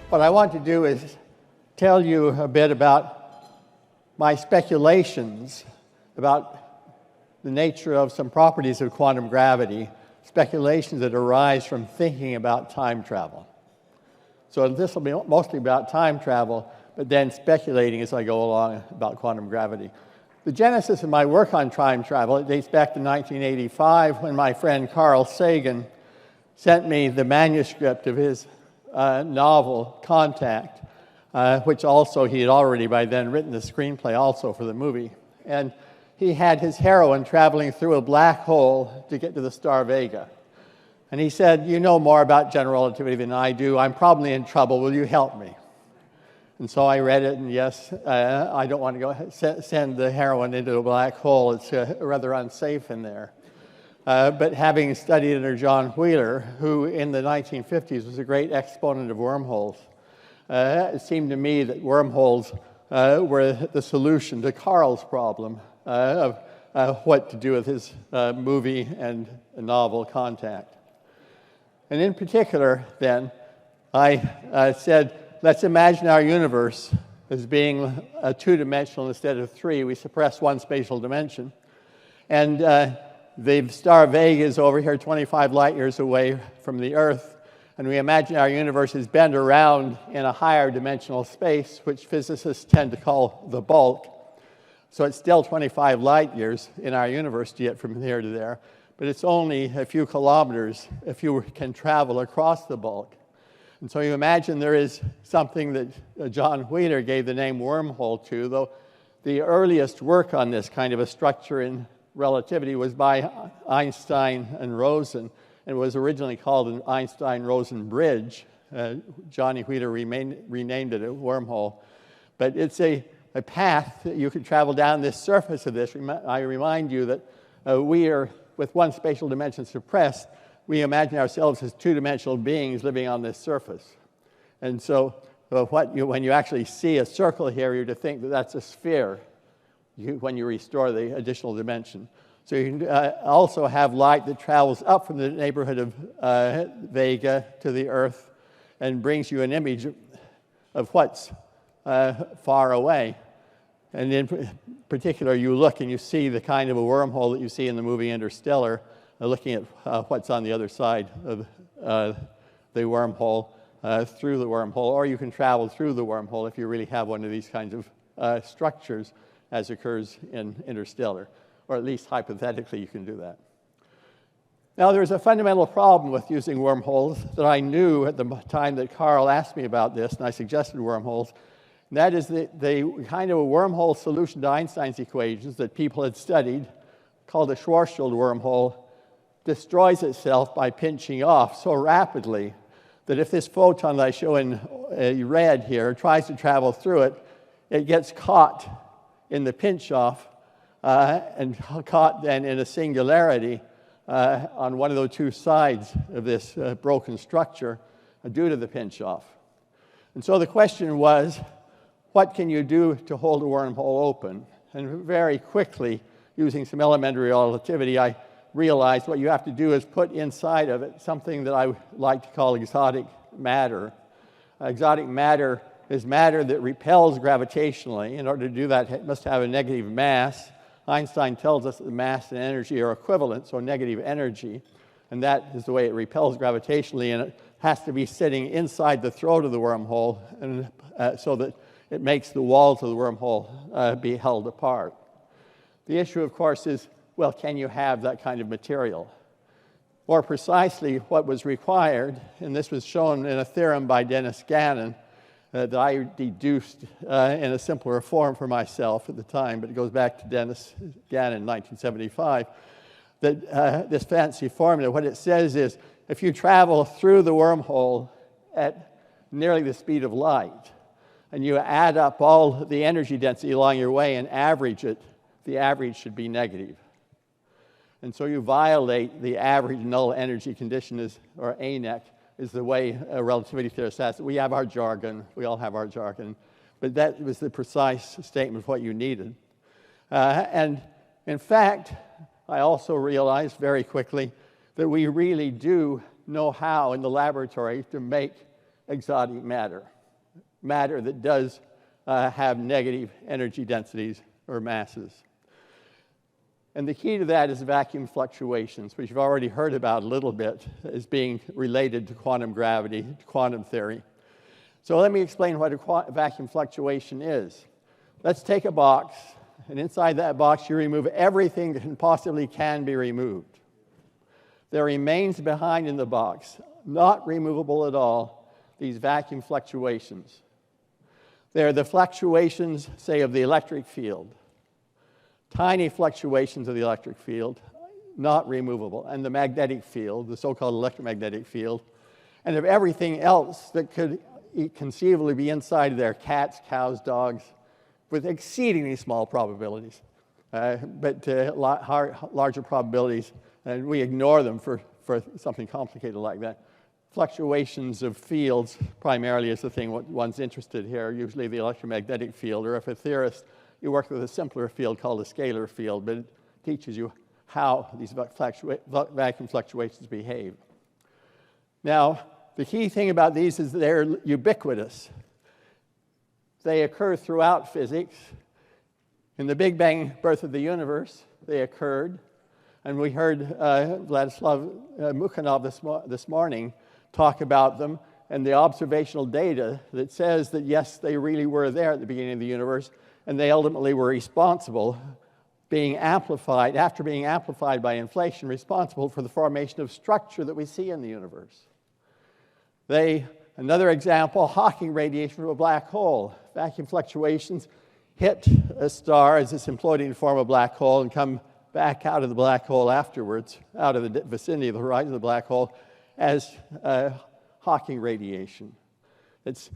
What I want to do is tell you a bit about my speculations about the nature of some properties of quantum gravity, speculations that arise from thinking about time travel. So this will be mostly about time travel, but then speculating as I go along about quantum gravity. The genesis of my work on time travel, it dates back to 1985 when my friend Carl Sagan sent me the manuscript of his novel, Contact, which also he had already by then written the screenplay also for the movie. And he had his heroine traveling through a black hole to get to the star Vega. And he said, "You know more about general relativity than I do. I'm probably in trouble. Will you help me?" And so I read it, and yes, I don't want to go send the heroine into a black hole. It's rather unsafe in there. But having studied under John Wheeler, who in the 1950s was a great exponent of wormholes, it seemed to me that wormholes were the solution to Carl's problem of what to do with his movie and novel Contact. And in particular, then, I said, let's imagine our universe as being two-dimensional instead of three. We suppress one spatial dimension. And the star Vega is over here 25 light years away from the Earth. And we imagine our universe is bent around in a higher dimensional space, which physicists tend to call the bulk. So it's still 25 light years in our universe to get from here to there. But it's only a few kilometers if you can travel across the bulk. And so you imagine there is something that John Wheeler gave the name wormhole to, though the earliest work on this kind of a structure in relativity was by Einstein and Rosen, and was originally called an Einstein-Rosen bridge. Johnny Wheeler renamed it a wormhole. But it's a path that you could travel down this surface of this. I remind you that we are, with one spatial dimension suppressed, we imagine ourselves as two-dimensional beings living on this surface. And so when you actually see a circle here, you're to think that that's a sphere when you restore the additional dimension. So you can also have light that travels up from the neighborhood of Vega to the Earth and brings you an image of what's far away. And in particular, you look and you see the kind of a wormhole that you see in the movie Interstellar, looking at what's on the other side of the wormhole, through the wormhole, or you can travel through the wormhole if you really have one of these kinds of structures, as occurs in Interstellar, or at least hypothetically you can do that. Now, there's a fundamental problem with using wormholes that I knew at the time that Carl asked me about this, and I suggested wormholes. And that is the kind of a wormhole solution to Einstein's equations that people had studied, called a Schwarzschild wormhole, destroys itself by pinching off so rapidly that if this photon that I show in red here tries to travel through it, it gets caught in the pinch-off and caught then in a singularity on one of those two sides of this broken structure due to the pinch-off. And so the question was, what can you do to hold a wormhole open? And very quickly, using some elementary relativity, I realized what you have to do is put inside of it something that I like to call exotic matter. Exotic matter is matter that repels gravitationally. In order to do that, it must have a negative mass. Einstein tells us that the mass and energy are equivalent, so negative energy. And that is the way it repels gravitationally, and it has to be sitting inside the throat of the wormhole, and so that it makes the walls of the wormhole be held apart. The issue, of course, is, well, can you have that kind of material? More precisely, what was required, and this was shown in a theorem by Dennis Gannon that I deduced in a simpler form for myself at the time, but it goes back to Dennis Gannon in 1975, that this fancy formula, what it says is, if you travel through the wormhole at nearly the speed of light, and you add up all the energy density along your way and average it, the average should be negative. And so you violate the average null energy condition, or ANEC, is the way a relativity theorist says it. We have our jargon. We all have our jargon. But that was the precise statement of what you needed. And in fact, I also realized very quickly that we really do know how in the laboratory to make exotic matter. matter that does have negative energy densities or masses. And the key to that is vacuum fluctuations, which you've already heard about a little bit as being related to quantum gravity, to quantum theory. So let me explain what a vacuum fluctuation is. Let's take a box, and inside that box you remove everything that possibly can be removed. There remains behind in the box, not removable at all, these vacuum fluctuations. They're the fluctuations, say, of the electric field. Tiny fluctuations of the electric field, not removable, and the magnetic field, the so-called electromagnetic field, and of everything else that could conceivably be inside there, cats, cows, dogs, with exceedingly small probabilities, but larger probabilities, and we ignore them for something complicated like that. Fluctuations of fields primarily is the thing one's interested here, usually the electromagnetic field, or if a theorist, you work with a simpler field called a scalar field, but it teaches you how these vacuum fluctuations behave. Now, the key thing about these is they're ubiquitous. They occur throughout physics. In the Big Bang birth of the universe, they occurred. And we heard Vladislav Mukhanov this morning talk about them and the observational data that says that, yes, they really were there at the beginning of the universe, and they ultimately were responsible, being amplified, after being amplified by inflation, responsible for the formation of structure that we see in the universe. Another example, Hawking radiation from a black hole. Vacuum fluctuations hit a star as it's imploding to form a black hole and come back out of the black hole afterwards, out of the vicinity of the horizon of the black hole, as Hawking radiation. It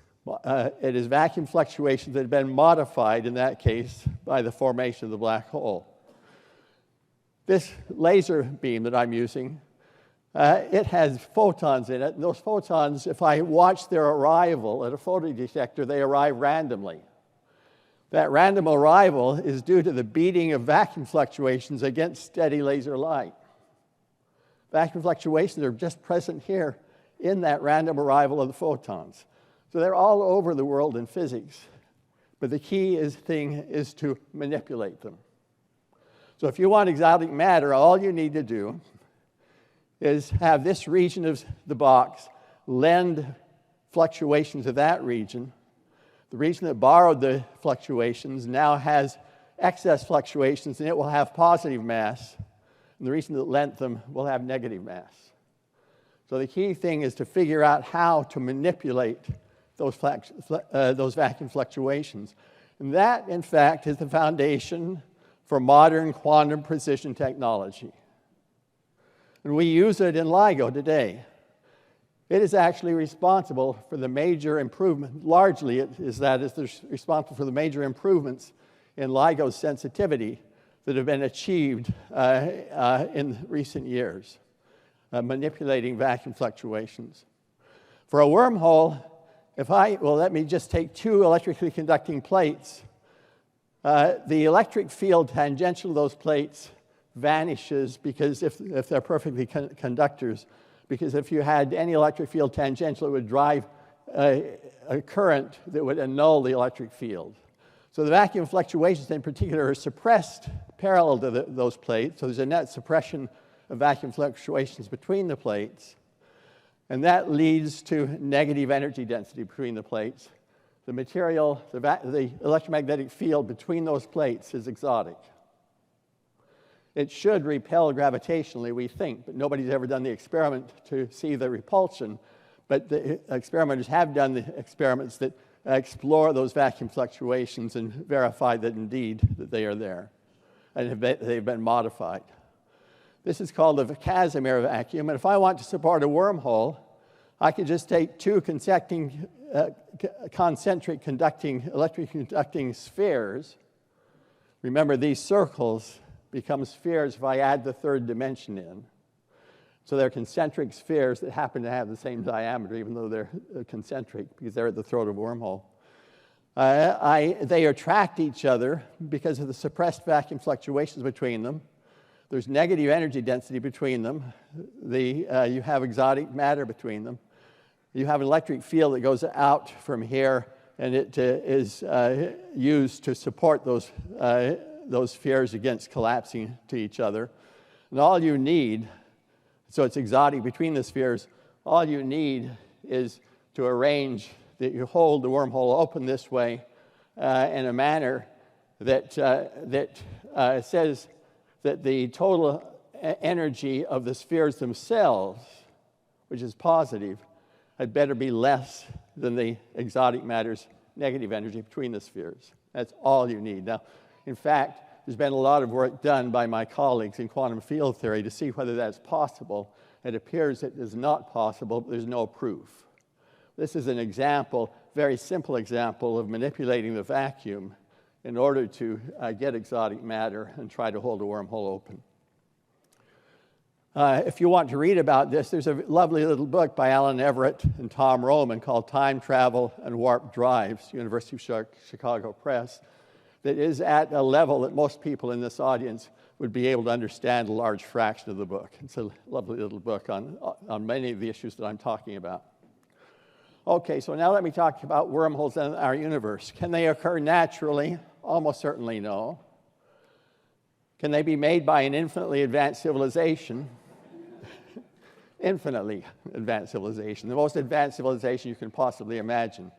is vacuum fluctuations that have been modified, in that case, by the formation of the black hole. This laser beam that I'm using, it has photons in it, and those photons, if I watch their arrival at a photodetector, they arrive randomly. That random arrival is due to the beating of vacuum fluctuations against steady laser light. Vacuum fluctuations are just present here in that random arrival of the photons. So they're all over the world in physics, but the key thing is to manipulate them. So if you want exotic matter, all you need to do is have this region of the box lend fluctuations to that region. The region that borrowed the fluctuations now has excess fluctuations, and it will have positive mass. And the region that lent them will have negative mass. So the key thing is to figure out how to manipulate those vacuum fluctuations. And that, in fact, is the foundation for modern quantum precision technology. And we use it in LIGO today. It is actually responsible for the major improvement, largely it's responsible for the major improvements in LIGO sensitivity that have been achieved in recent years, manipulating vacuum fluctuations. For a wormhole, let me just take two electrically conducting plates. The electric field tangential to those plates vanishes because if they're perfectly conductors, because if you had any electric field tangential, it would drive a current that would annul the electric field. So the vacuum fluctuations in particular are suppressed parallel to those plates, so there's a net suppression of vacuum fluctuations between the plates, and that leads to negative energy density between the plates. The material, the electromagnetic field between those plates is exotic. It should repel gravitationally, we think, but nobody's ever done the experiment to see the repulsion. But the experimenters have done the experiments that explore those vacuum fluctuations and verify that indeed that they are there, and they've been modified. This is called the Casimir vacuum, and if I want to support a wormhole, I can just take two concentric electric conducting spheres. Remember, these circles become spheres if I add the third dimension in. So they're concentric spheres that happen to have the same diameter, even though they're concentric, because they're at the throat of a wormhole. They attract each other because of the suppressed vacuum fluctuations between them. There's negative energy density between them. You have exotic matter between them. You have an electric field that goes out from here and it is used to support those spheres against collapsing to each other. And all you need, so it's exotic between the spheres, all you need is to arrange that you hold the wormhole open this way in a manner that says that the total energy of the spheres themselves, which is positive, had better be less than the exotic matter's negative energy between the spheres. That's all you need. Now, in fact, there's been a lot of work done by my colleagues in quantum field theory to see whether that's possible. It appears it is not possible, but there's no proof. This is an example, very simple example, of manipulating the vacuum in order to get exotic matter and try to hold a wormhole open. If you want to read about this, there's a lovely little book by Alan Everett and Tom Roman called Time Travel and Warp Drives, University of Chicago Press, that is at a level that most people in this audience would be able to understand a large fraction of the book. It's a lovely little book on many of the issues that I'm talking about. Okay, so now let me talk about wormholes in our universe. Can they occur naturally? Almost certainly no. Can they be made by an infinitely advanced civilization? Infinitely advanced civilization, the most advanced civilization you can possibly imagine.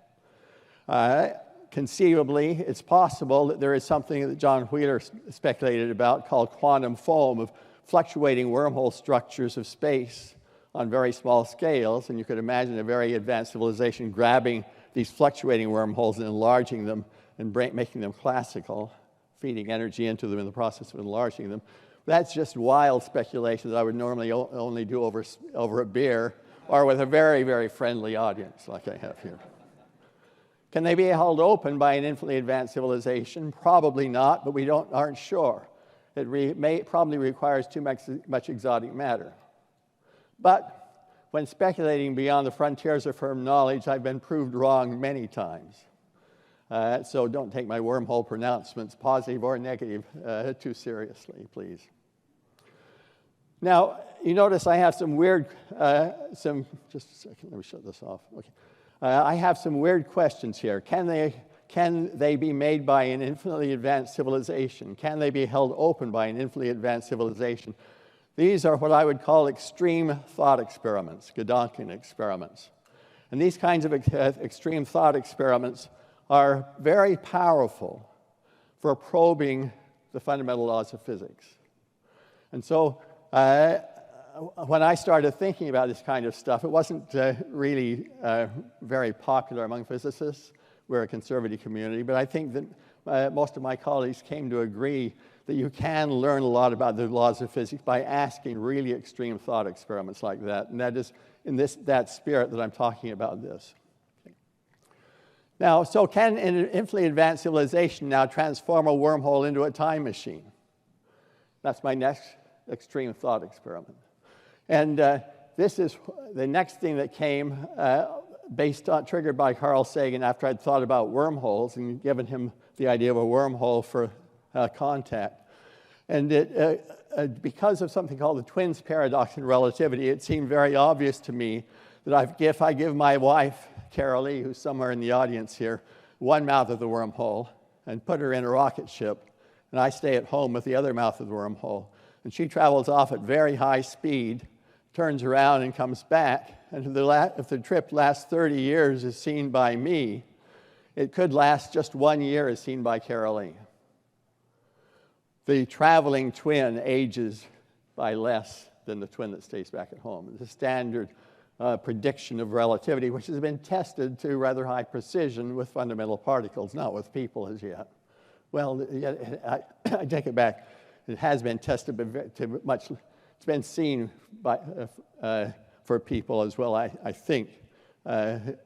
Conceivably, it's possible that there is something that John Wheeler speculated about called quantum foam, of fluctuating wormhole structures of space on very small scales, and you could imagine a very advanced civilization grabbing these fluctuating wormholes and enlarging them and making them classical, feeding energy into them in the process of enlarging them. That's just wild speculation that I would normally only do over a beer or with a very, very friendly audience like I have here. Can they be held open by an infinitely advanced civilization? Probably not, but we aren't sure. It probably requires too much exotic matter. But when speculating beyond the frontiers of firm knowledge, I've been proved wrong many times. So don't take my wormhole pronouncements, positive or negative, too seriously, please. Now, you notice I have some weird, just a second, let me shut this off. Okay. I have some weird questions here. Can they be made by an infinitely advanced civilization? Can they be held open by an infinitely advanced civilization? These are what I would call extreme thought experiments, Gedanken experiments. And these kinds of extreme thought experiments are very powerful for probing the fundamental laws of physics. And so when I started thinking about this kind of stuff, it wasn't really very popular among physicists. We're a conservative community, but I think that most of my colleagues came to agree that you can learn a lot about the laws of physics by asking really extreme thought experiments like that. And that is in that spirit that I'm talking about this. Okay. Now, so can an infinitely advanced civilization now transform a wormhole into a time machine? That's my next extreme thought experiment. And this is the next thing that came triggered by Carl Sagan after I'd thought about wormholes and given him the idea of a wormhole for contact. And because of something called the twins paradox in relativity, it seemed very obvious to me that if I give my wife, Carol Lee, who's somewhere in the audience here, one mouth of the wormhole and put her in a rocket ship, and I stay at home with the other mouth of the wormhole, and she travels off at very high speed, turns around and comes back, and if the trip lasts 30 years as seen by me, it could last just 1 year as seen by Carol Lee. The traveling twin ages by less than the twin that stays back at home. It's a standard prediction of relativity, which has been tested to rather high precision with fundamental particles, not with people as yet. Well, I take it back. It has been tested, but it's been seen for people as well, I think. There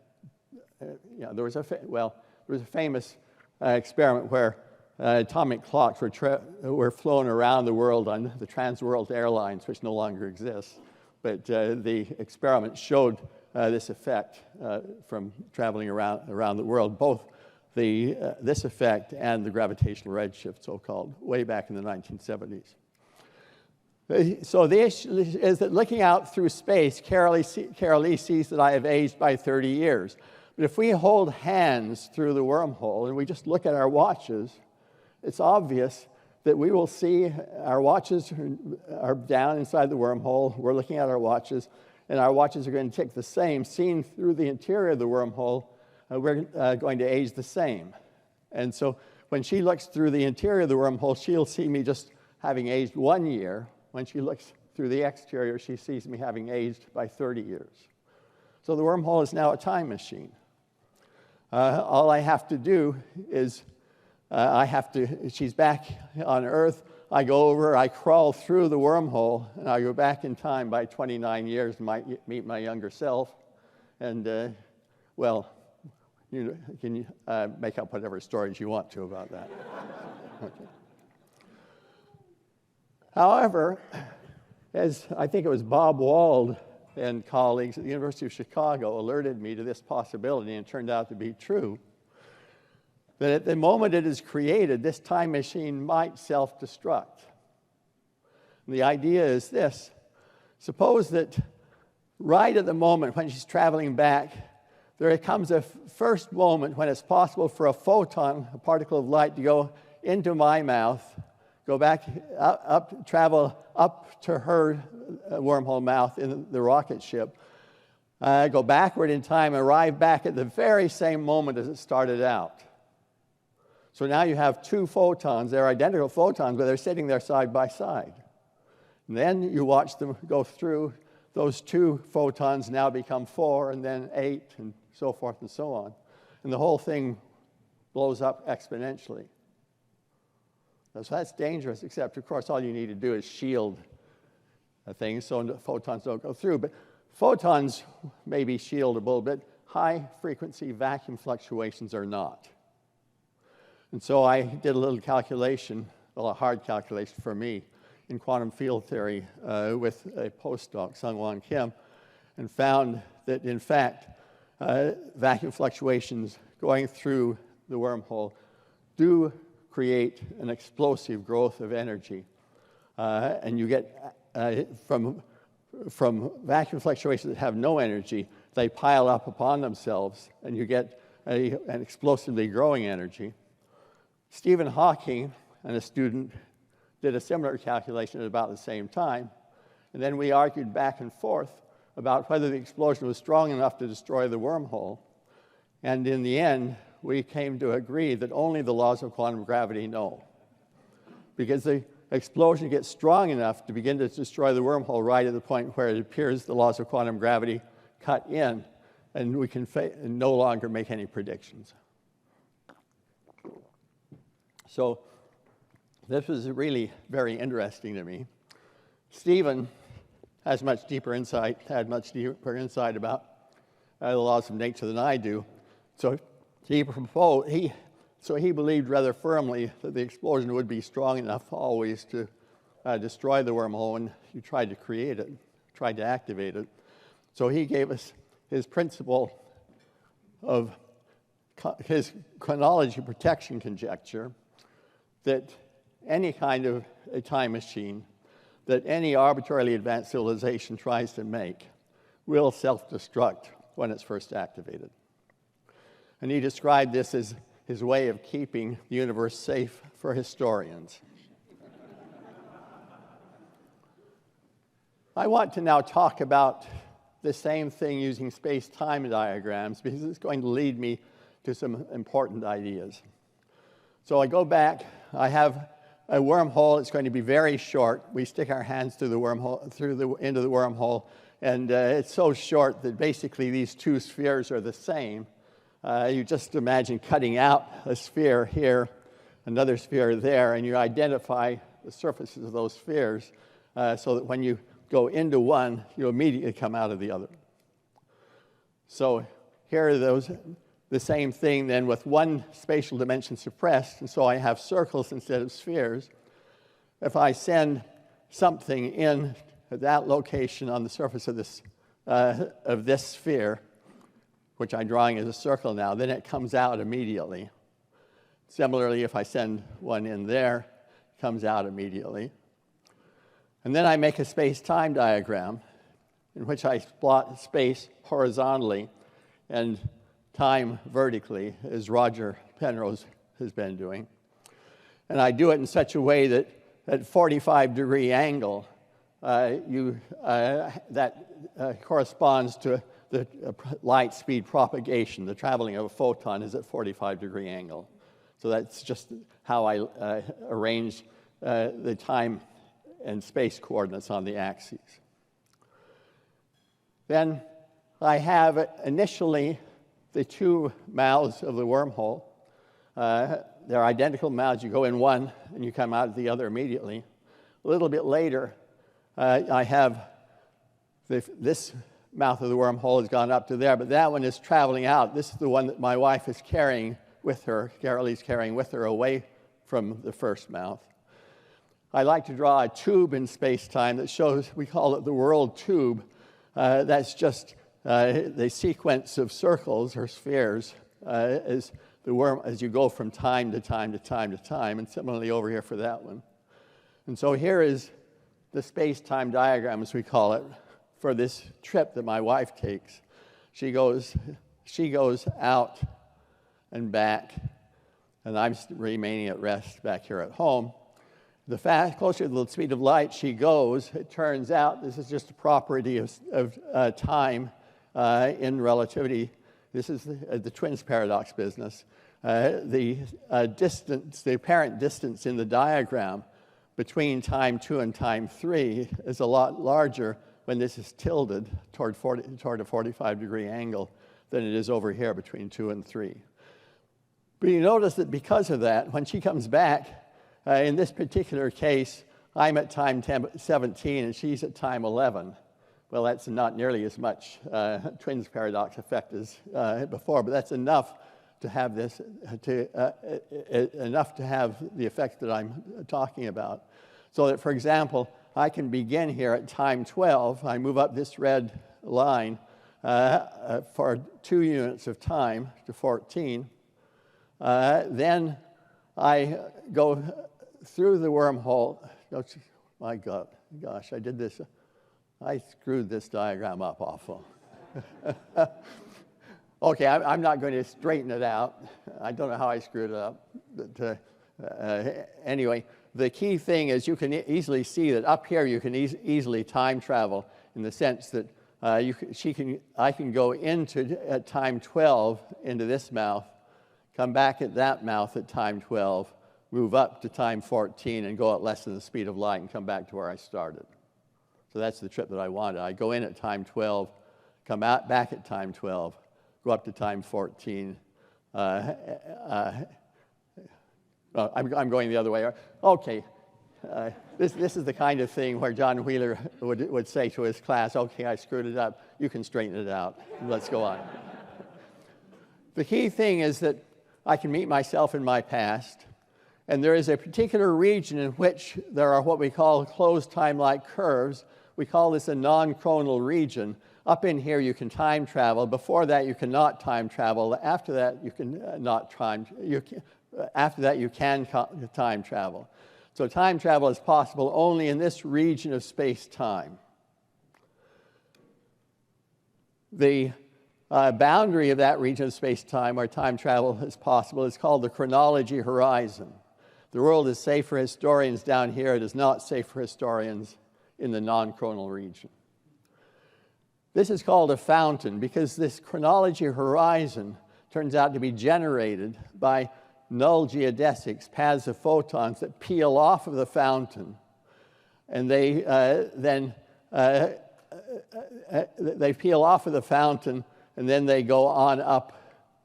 was a famous experiment where atomic clocks were flown around the world on the Trans-World Airlines, which no longer exists. But the experiment showed this effect from traveling around the world, both this effect and the gravitational redshift, so-called, way back in the 1970s. So the issue is that looking out through space, Carol Lee sees that I have aged by 30 years. But if we hold hands through the wormhole and we just look at our watches, it's obvious that we will see our watches are down inside the wormhole. We're looking at our watches, and our watches are going to tick the same. Seen through the interior of the wormhole, we're going to age the same. And so when she looks through the interior of the wormhole, she'll see me just having aged 1 year. When she looks through the exterior, she sees me having aged by 30 years. So the wormhole is now a time machine. All I have to do is she's back on Earth, I go over, I crawl through the wormhole, and I go back in time by 29 years and might meet my younger self. And, well, you can make up whatever stories you want to about that. Okay. However, as I think it was Bob Wald and colleagues at the University of Chicago alerted me to this possibility, and it turned out to be true, that at the moment it is created, this time machine might self-destruct. And the idea is this: suppose that right at the moment when she's traveling back, there comes a first moment when it's possible for a photon, a particle of light, to go into my mouth, go back up, travel up to her wormhole mouth in the rocket ship, go backward in time, arrive back at the very same moment as it started out. So now you have two photons. They're identical photons, but they're sitting there side by side. And then you watch them go through. Those two photons now become 4, and then 8, and so forth and so on. And the whole thing blows up exponentially. So that's dangerous, except, of course, all you need to do is shield things so the photons don't go through. But photons may be shieldable, but high-frequency vacuum fluctuations are not. And so I did a little calculation, well, a hard calculation for me, in quantum field theory with a postdoc, Sung-Won Kim, and found that, in fact, vacuum fluctuations going through the wormhole do create an explosive growth of energy. And you get, from vacuum fluctuations that have no energy, they pile up upon themselves, and you get an explosively growing energy. Stephen Hawking and a student did a similar calculation at about the same time, and then we argued back and forth about whether the explosion was strong enough to destroy the wormhole. And in the end, we came to agree that only the laws of quantum gravity know. Because the explosion gets strong enough to begin to destroy the wormhole right at the point where it appears the laws of quantum gravity cut in, and we can no longer make any predictions. So this was really very interesting to me. Stephen had much deeper insight about the laws of nature than I do. So he believed rather firmly that the explosion would be strong enough always to destroy the wormhole when you tried to create it, tried to activate it. So he gave us his principle of his chronology protection conjecture, that any kind of a time machine that any arbitrarily advanced civilization tries to make will self-destruct when it's first activated. And he described this as his way of keeping the universe safe for historians. I want to now talk about the same thing using space-time diagrams, because it's going to lead me to some important ideas. So I go back, I have a wormhole. It's going to be very short. We stick our hands through the wormhole, into the wormhole, and it's so short that basically these two spheres are the same. You just imagine cutting out a sphere here, another sphere there, and you identify the surfaces of those spheres so that when you go into one, you immediately come out of the other. So here are those. The same thing then with one spatial dimension suppressed, and so I have circles instead of spheres. If I send something in at that location on the surface of this sphere, which I'm drawing as a circle now, then it comes out immediately. Similarly, if I send one in there, it comes out immediately. And then I make a space-time diagram in which I plot space horizontally and time vertically, as Roger Penrose has been doing. And I do it in such a way that at 45-degree angle, that corresponds to the light speed propagation. The traveling of a photon is at 45-degree angle. So that's just how I arrange the time and space coordinates on the axes. Then I have initially the two mouths of the wormhole. They're identical mouths. You go in one and you come out of the other immediately. A little bit later, I have this mouth of the wormhole has gone up to there, but that one is traveling out. This is the one that my wife is carrying with her, Carolee's carrying with her away from the first mouth. I like to draw a tube in space-time that shows, we call it the world tube. That's just the sequence of circles or spheres as you go from time to time to time to time, and similarly over here for that one. And so here is the space-time diagram, as we call it, for this trip that my wife takes. She goes out and back, and I'm remaining at rest back here at home. The closer to the speed of light she goes, it turns out this is just a property of time in relativity. This is the twins paradox business. The apparent distance in the diagram between time 2 and time 3 is a lot larger when this is tilted toward a 45-degree angle than it is over here between 2 and 3. But you notice that because of that, when she comes back, in this particular case, I'm at time 17 and she's at time 11. Well, that's not nearly as much twins paradox effect as before, but that's enough to have this, enough to have the effect that I'm talking about. So that, for example, I can begin here at time 12. I move up this red line for 2 units of time to 14. Then I go through the wormhole. My God, gosh, I did this. I screwed this diagram up awful. Okay, I'm not going to straighten it out. I don't know how I screwed it up. But, anyway, the key thing is you can easily see that up here you can easily time travel in the sense that I can go into at time 12 into this mouth, come back at that mouth at time 12, move up to time 14 and go at less than the speed of light and come back to where I started. So that's the trip that I wanted. I go in at time 12, come out back at time 12, go up to time 14. I'm going the other way. Okay. This is the kind of thing where John Wheeler would say to his class, okay, I screwed it up. You can straighten it out. Let's go on. The key thing is that I can meet myself in my past, and there is a particular region in which there are what we call closed time-like curves. We call this a non-chronal region. Up in here, you can time travel. Before that, you cannot time travel. After that, you can not time. After that, you can time travel. So time travel is possible only in this region of space-time. The boundary of that region of space-time where time travel is possible is called the chronology horizon. The world is safe for historians down here. It is not safe for historians in the non-chronal region. This is called a fountain because this chronology horizon turns out to be generated by null geodesics, paths of photons that peel off of the fountain, and they peel off of the fountain, and then they go on up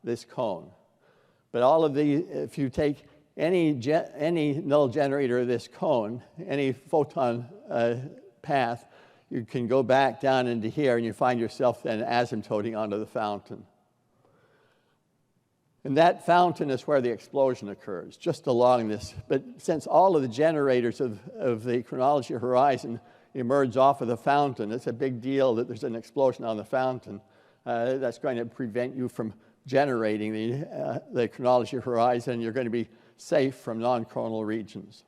this cone. But all of these, if you take any null generator of this cone, any photon path, you can go back down into here, and you find yourself then asymptoting onto the fountain. And that fountain is where the explosion occurs, just along this. But since all of the generators of the chronology horizon emerge off of the fountain, it's a big deal that there's an explosion on the fountain. That's going to prevent you from generating the chronology horizon. You're going to be safe from non-chronal regions.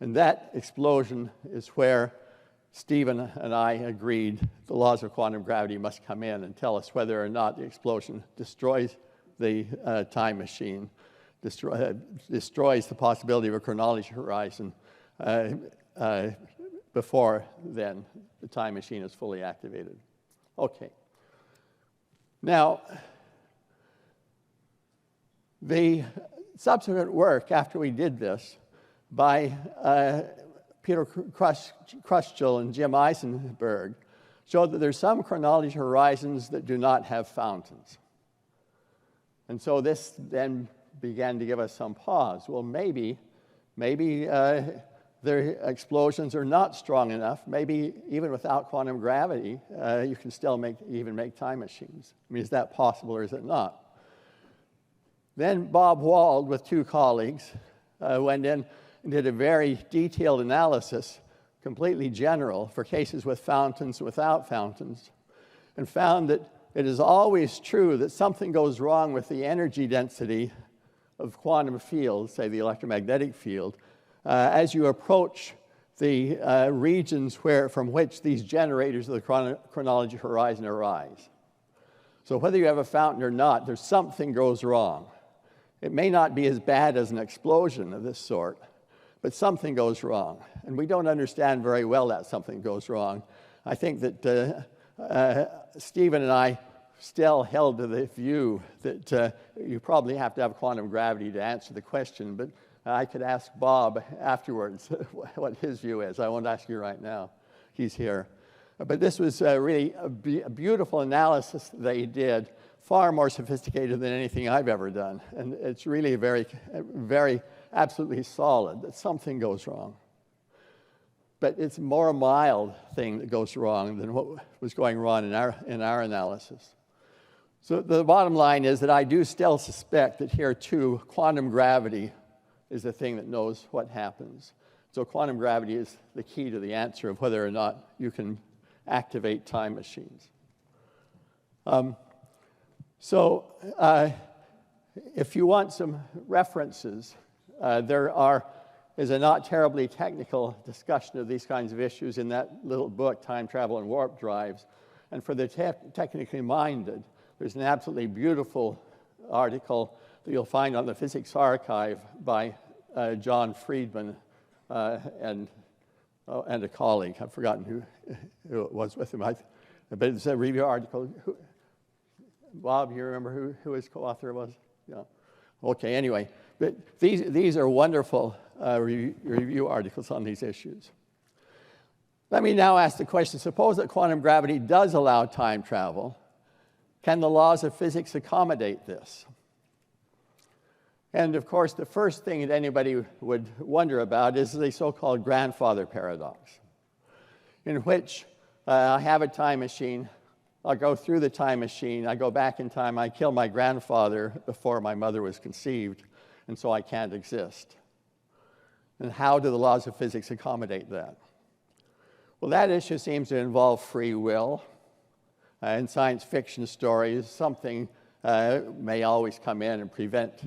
And that explosion is where Stephen and I agreed the laws of quantum gravity must come in and tell us whether or not the explosion destroys the time machine, destroys the possibility of a chronology horizon before then the time machine is fully activated. Okay. Now, the subsequent work after we did this by Peter Kruskal and Jim Eisenberg showed that there's some chronology horizons that do not have fountains. And so this then began to give us some pause. Well, maybe their explosions are not strong enough. Maybe even without quantum gravity, you can still make time machines. I mean, is that possible or is it not? Then Bob Wald, with two colleagues, went in and did a very detailed analysis, completely general, for cases with fountains and without fountains, and found that it is always true that something goes wrong with the energy density of quantum fields, say the electromagnetic field, as you approach the regions from which these generators of the chronology horizon arise. So whether you have a fountain or not, there's something goes wrong. It may not be as bad as an explosion of this sort, but something goes wrong. And we don't understand very well that something goes wrong. I think that Stephen and I still held to the view that you probably have to have quantum gravity to answer the question, but I could ask Bob afterwards what his view is. I won't ask you right now. He's here. But this was really a beautiful analysis that they did, far more sophisticated than anything I've ever done. And it's really very, very absolutely solid that something goes wrong. But it's more a mild thing that goes wrong than what was going wrong in our analysis. So the bottom line is that I do still suspect that here, too, quantum gravity is the thing that knows what happens. So quantum gravity is the key to the answer of whether or not you can activate time machines. If you want some references, there is a not terribly technical discussion of these kinds of issues in that little book, Time Travel and Warp Drives. And for the technically minded, there's an absolutely beautiful article that you'll find on the Physics Archive by John Friedman and a colleague. I've forgotten who it was with him. But it's a review article. Bob, you remember who his co-author was? Yeah. Okay, anyway. But these are wonderful review articles on these issues. Let me now ask the question, suppose that quantum gravity does allow time travel. Can the laws of physics accommodate this? And of course, the first thing that anybody would wonder about is the so-called grandfather paradox, in which I have a time machine, I'll go through the time machine, I go back in time, I kill my grandfather before my mother was conceived, and so I can't exist. And how do the laws of physics accommodate that? Well, that issue seems to involve free will. In science fiction stories, something may always come in and prevent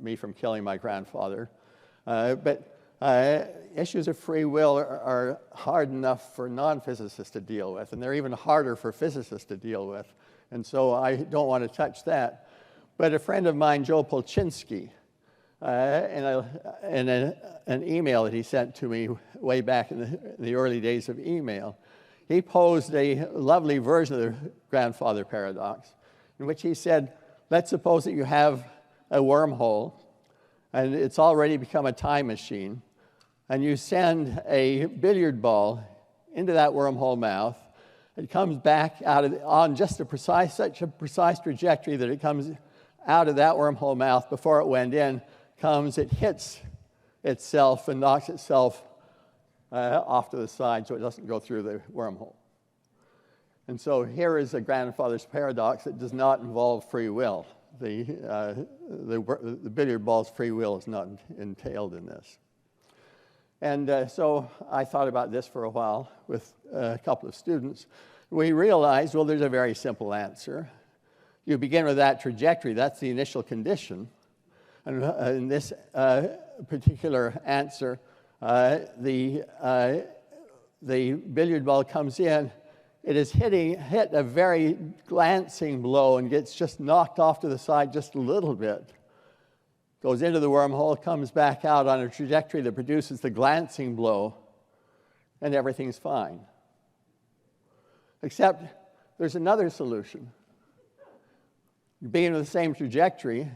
me from killing my grandfather. But issues of free will are hard enough for non-physicists to deal with, and they're even harder for physicists to deal with. And so I don't want to touch that. But a friend of mine, Joe Polchinski, in an email that he sent to me way back in the early days of email, he posed a lovely version of the grandfather paradox, in which he said, let's suppose that you have a wormhole, and it's already become a time machine, and you send a billiard ball into that wormhole mouth. It comes back on just such a precise trajectory that it comes out of that wormhole mouth before it went in, it hits itself and knocks itself off to the side so it doesn't go through the wormhole. And so here is a grandfather's paradox that does not involve free will. The billiard ball's free will is not entailed in this. And so I thought about this for a while with a couple of students. We realized, well, there's a very simple answer. You begin with that trajectory. That's the initial condition. And in this particular answer, the the billiard ball comes in, it is hit a very glancing blow and gets just knocked off to the side just a little bit. Goes into the wormhole, comes back out on a trajectory that produces the glancing blow, and everything's fine. Except there's another solution. Being with the same trajectory,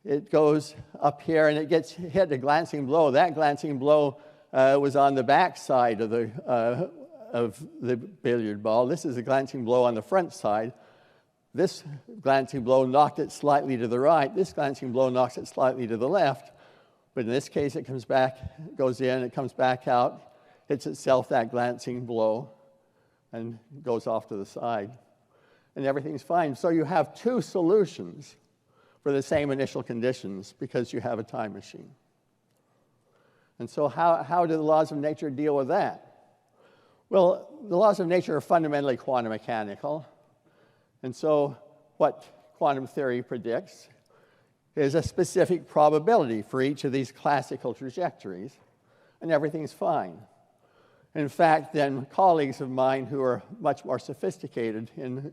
it goes up here and it gets hit a glancing blow. That glancing blow was on the back side of the billiard ball. This is a glancing blow on the front side. This glancing blow knocked it slightly to the right. This glancing blow knocks it slightly to the left. But in this case, it comes back, goes in, it comes back out, hits itself that glancing blow, and goes off to the side. And everything's fine. So you have two solutions for the same initial conditions because you have a time machine. And so how do the laws of nature deal with that? Well, the laws of nature are fundamentally quantum mechanical. And so what quantum theory predicts is a specific probability for each of these classical trajectories, and everything's fine. In fact, then colleagues of mine who are much more sophisticated in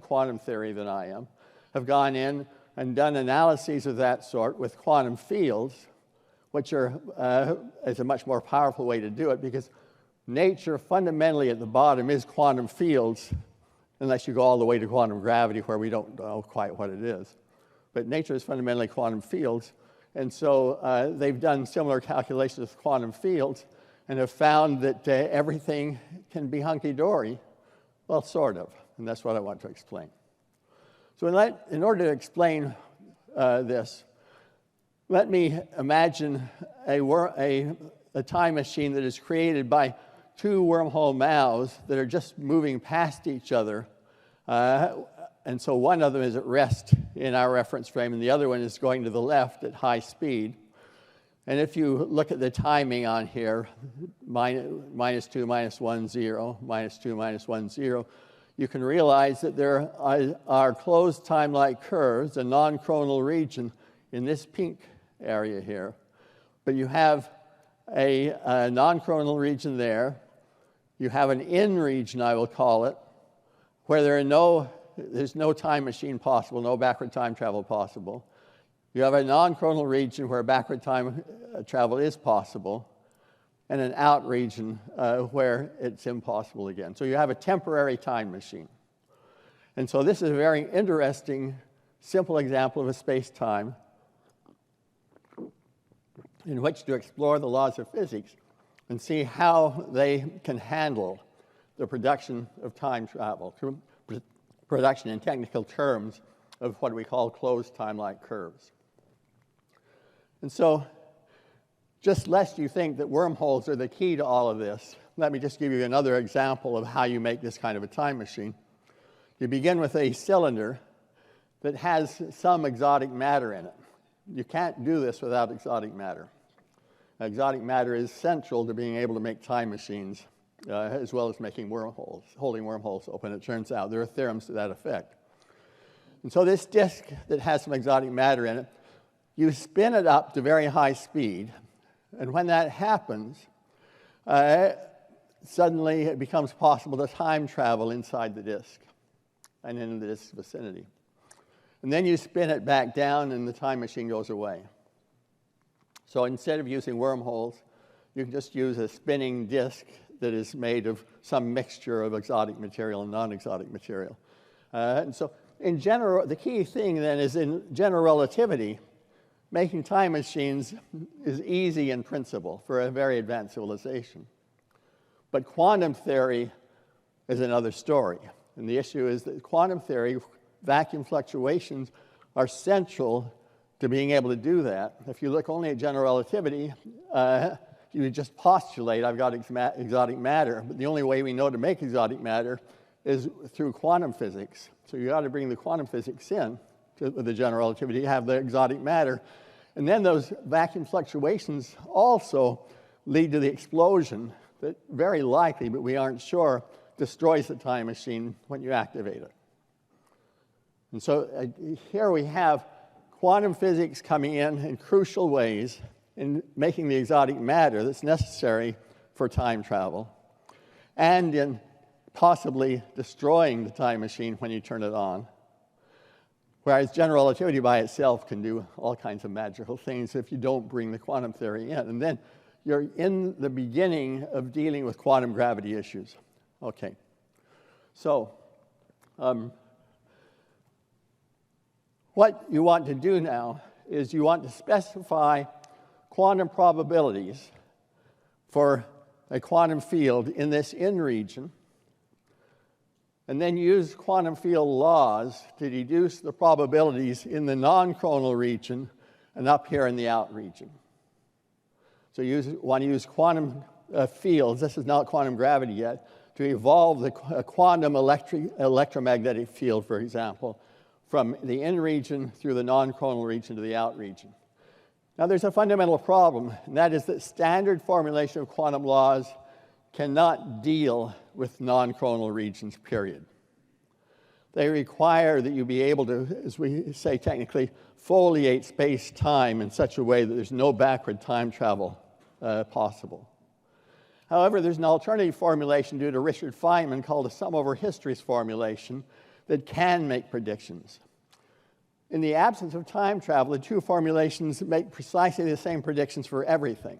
quantum theory than I am have gone in and done analyses of that sort with quantum fields, which are is a much more powerful way to do it, because nature fundamentally at the bottom is quantum fields, unless you go all the way to quantum gravity where we don't know quite what it is. But nature is fundamentally quantum fields, and so they've done similar calculations with quantum fields and have found that everything can be hunky-dory. Well, sort of, and that's what I want to explain. So in order to explain this, let me imagine a time machine that is created by two wormhole mouths that are just moving past each other. And so one of them is at rest in our reference frame, and the other one is going to the left at high speed. And if you look at the timing on here, minus 2, minus 1, 0, minus 2, minus 1, 0, you can realize that there are closed time-like curves, a non-chronal region in this pink area here. But you have a non-chronal region there. You have an in region, I will call it, where there's no time machine possible, no backward time travel possible. You have a non-chronal region where backward time travel is possible, and an out region where it's impossible again. So you have a temporary time machine. And so this is a very interesting, simple example of a space-time in which to explore the laws of physics and see how they can handle the production of time travel, production in technical terms of what we call closed time-like curves. And so, just lest you think that wormholes are the key to all of this, let me just give you another example of how you make this kind of a time machine. You begin with a cylinder that has some exotic matter in it. You can't do this without exotic matter. Exotic matter is central to being able to make time machines, as well as making wormholes, holding wormholes open, it turns out. There are theorems to that effect. And so this disk that has some exotic matter in it, you spin it up to very high speed, and when that happens, suddenly it becomes possible to time travel inside the disk and in the disk's vicinity. And then you spin it back down, and the time machine goes away. So instead of using wormholes, you can just use a spinning disk that is made of some mixture of exotic material and non-exotic material. And so in general, the key thing then is in general relativity, making time machines is easy in principle for a very advanced civilization. But quantum theory is another story. And the issue is that quantum theory, vacuum fluctuations, are central to being able to do that. If you look only at general relativity, you would just postulate, I've got exotic matter. But the only way we know to make exotic matter is through quantum physics. So you got to bring the quantum physics in with the general relativity, have the exotic matter. And then those vacuum fluctuations also lead to the explosion that very likely, but we aren't sure, destroys the time machine when you activate it. And so here we have quantum physics coming in crucial ways in making the exotic matter that's necessary for time travel. and in possibly destroying the time machine when you turn it on. Whereas general relativity by itself can do all kinds of magical things if you don't bring the quantum theory in. And then you're in the beginning of dealing with quantum gravity issues. Okay. So what you want to do now is you want to specify quantum probabilities for a quantum field in this in region, and then use quantum field laws to deduce the probabilities in the non-chronal region and up here in the out region. So you want to use quantum fields, this is not quantum gravity yet, to evolve the quantum electromagnetic field, for example, from the in region through the non-chronal region to the out region. Now there's a fundamental problem, and that is that standard formulation of quantum laws cannot deal with non-chronal regions, period. They require that you be able to, as we say technically, foliate space-time in such a way that there's no backward time travel possible. However, there's an alternative formulation due to Richard Feynman called a sum over histories formulation that can make predictions. In the absence of time travel, the two formulations make precisely the same predictions for everything.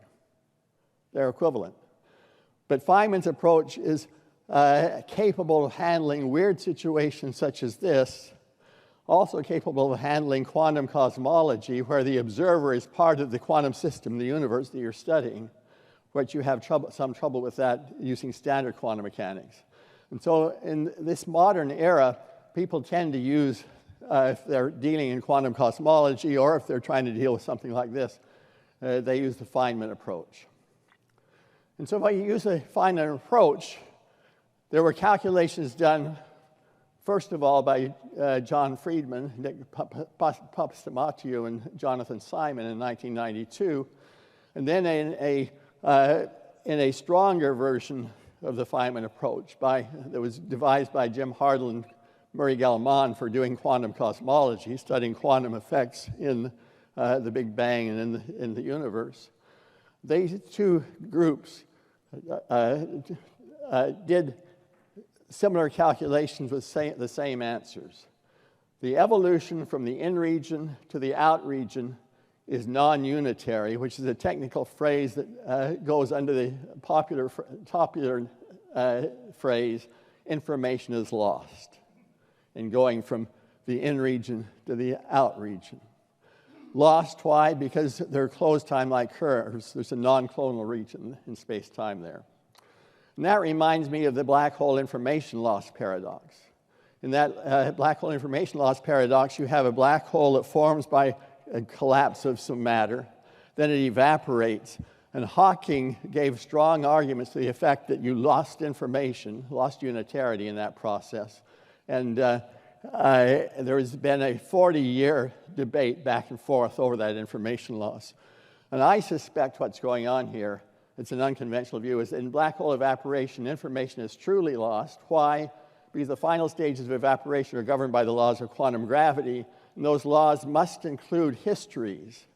They're equivalent. But Feynman's approach is capable of handling weird situations such as this, also capable of handling quantum cosmology, where the observer is part of the quantum system, the universe that you're studying, but you have some trouble with that using standard quantum mechanics. And so in this modern era, people tend to use, if they're dealing in quantum cosmology or if they're trying to deal with something like this, they use the Feynman approach. And so if I use the Feynman approach, there were calculations done, first of all, by John Friedman, Nick Papastamathiou, and Jonathan Simon in 1992, and then in a stronger version of the Feynman approach that was devised by Jim Hartle and Murray Gell-Mann for doing quantum cosmology, studying quantum effects in the Big Bang and in the universe. These two groups did similar calculations with the same answers. The evolution from the in region to the out region is non-unitary, which is a technical phrase that goes under the popular phrase, information is lost, in going from the in region to the out region. Lost, why? Because they're closed time like curves. There's a non-clonal region in space-time there. And that reminds me of the black hole information loss paradox. In that black hole information loss paradox, you have a black hole that forms by a collapse of some matter, then it evaporates. And Hawking gave strong arguments to the effect that you lost information, lost unitarity in that process. And there has been a 40-year debate back and forth over that information loss. And I suspect what's going on here, it's an unconventional view, is in black hole evaporation, information is truly lost. Why? Because the final stages of evaporation are governed by the laws of quantum gravity, and those laws must include histories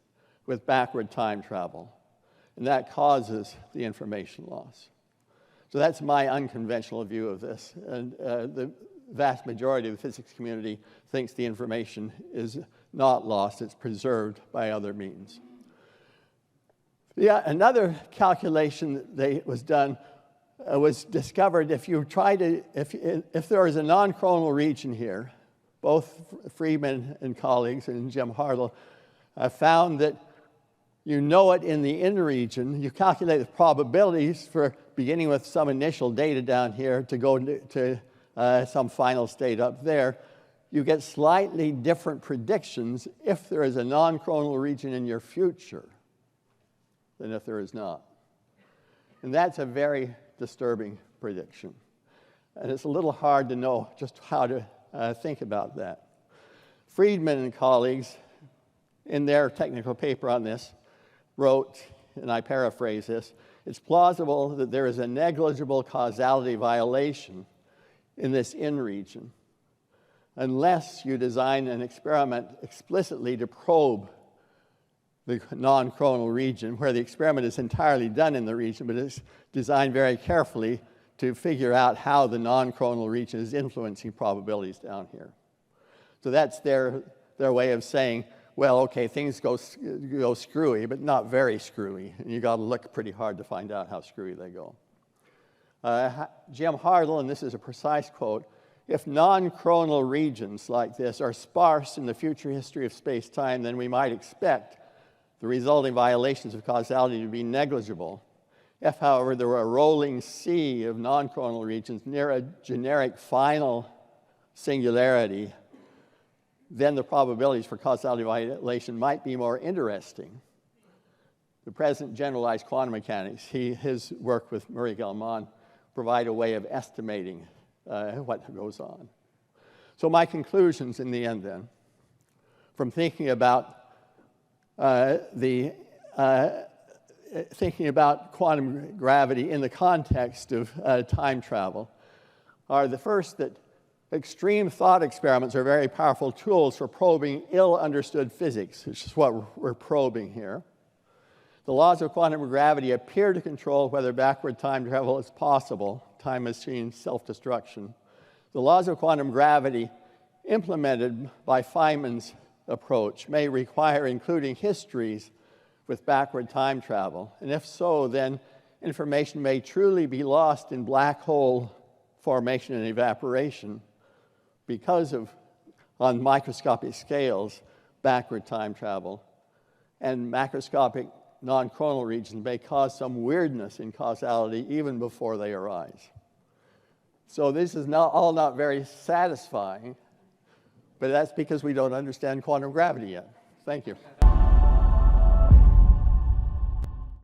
with backward time travel. And that causes the information loss. So that's my unconventional view of this. And the vast majority of the physics community thinks the information is not lost, it's preserved by other means. Yeah, another calculation that was done was discovered if there is a non-chronal region here, both Friedman and colleagues and Jim Hartle found that you know it in the in region. You calculate the probabilities for beginning with some initial data down here to go to some final state up there. You get slightly different predictions if there is a non-chronal region in your future than if there is not. And that's a very disturbing prediction. And it's a little hard to know just how to think about that. Friedman and colleagues, in their technical paper on this, wrote, and I paraphrase this, it's plausible that there is a negligible causality violation in this in region unless you design an experiment explicitly to probe the non-chronal region, where the experiment is entirely done in the region, but it's designed very carefully to figure out how the non-coronal region is influencing probabilities down here. So that's their way of saying, well, okay, things go screwy, but not very screwy. And you got to look pretty hard to find out how screwy they go. Jim Hartle, and this is a precise quote, if non-coronal regions like this are sparse in the future history of space-time, then we might expect the resulting violations of causality to be negligible. If, however, there were a rolling sea of non-coronal regions near a generic final singularity, then the probabilities for causality violation might be more interesting. The present generalized quantum mechanics, his work with Murray Gell-Mann, provide a way of estimating what goes on. So my conclusions in the end then, from thinking about quantum gravity in the context of time travel, are the first that extreme thought experiments are very powerful tools for probing ill-understood physics, which is what we're probing here. The laws of quantum gravity appear to control whether backward time travel is possible, time machine self-destruction. The laws of quantum gravity implemented by Feynman's approach may require including histories with backward time travel. And if so, then information may truly be lost in black hole formation and evaporation because of, on microscopic scales, backward time travel. And macroscopic non-coronal regions may cause some weirdness in causality even before they arise. So this is all not very satisfying, but that's because we don't understand quantum gravity yet. Thank you.